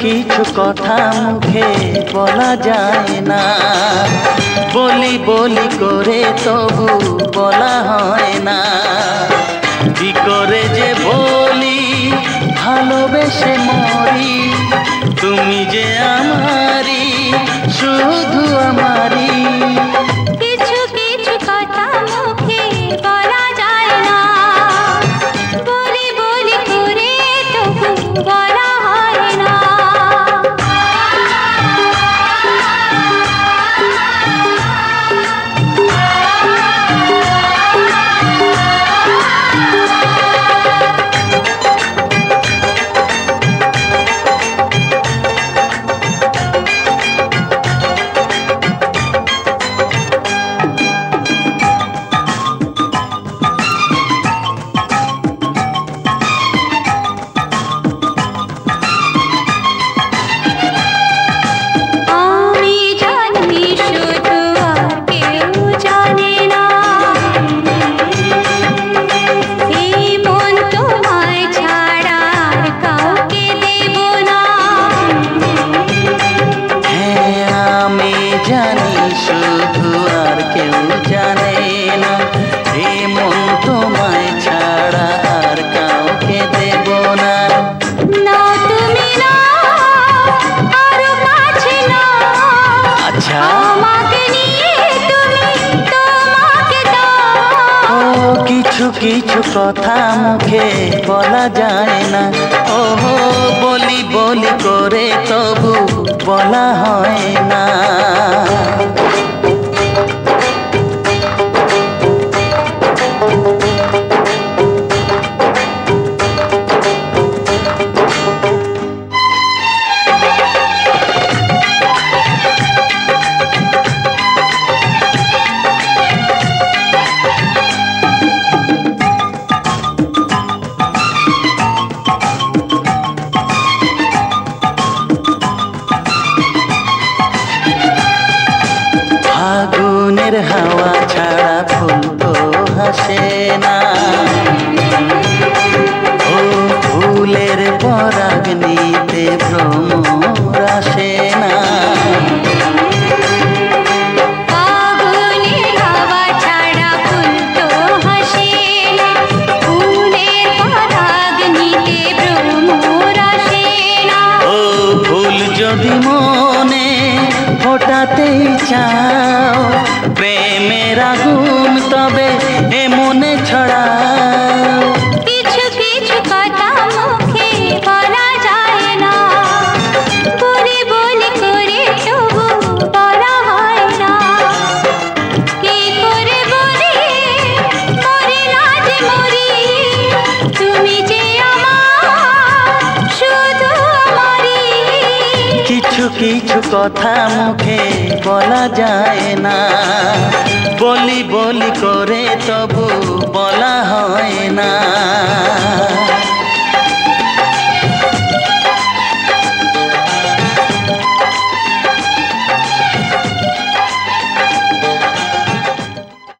কিছু কথা মুখে বলা যায় না, বলি বলি করে তবু বলা হয় না। কি করে যে বলি ভালোবেসে মরি, তুমি যে আমারই, শুধু আমারই। কিছু কিছু কথা মুখে বলা যায় না, বলি বলি করে তবু বলা হয় না। জানি শুধু আর কেউ জানে না, এই মন তোমায় ছাড়া আর কাউকে দেব না। না তুমি না, আরো কাছে না, আচ্ছা আমাকে নিয়ে তুমি তোমাকে দাও। ও কিছু কিছু কথা মুখে বলা যায় না, ও বলি বলি করে তবু বলা হয় না। ফাগুনের হাওয়া ছাড়া ফুল তো হাসে না, ও ফুলের পরাগ নিতে ভ্রমর আসে না। ফাগুনের হাওয়া ছাড়া ফুল তো হাসে না, ফুলের পরাগ নিতে ভ্রমর আসে না। ও ফুল যদি মনে ফোটাতেই চাও, প্রেমের আগুন তবে এ মনে ছড়াও। কিছু কিছু কথা মুখে বলা যায় না, বলি বলি করে তবু বলা হয় না। কি করে বলি মরি না যে মরি, তুমি যে আমার, শুধু আমারই। কিছু কিছু কথা মুখে বলা যায় না, বলি বলি করে তবু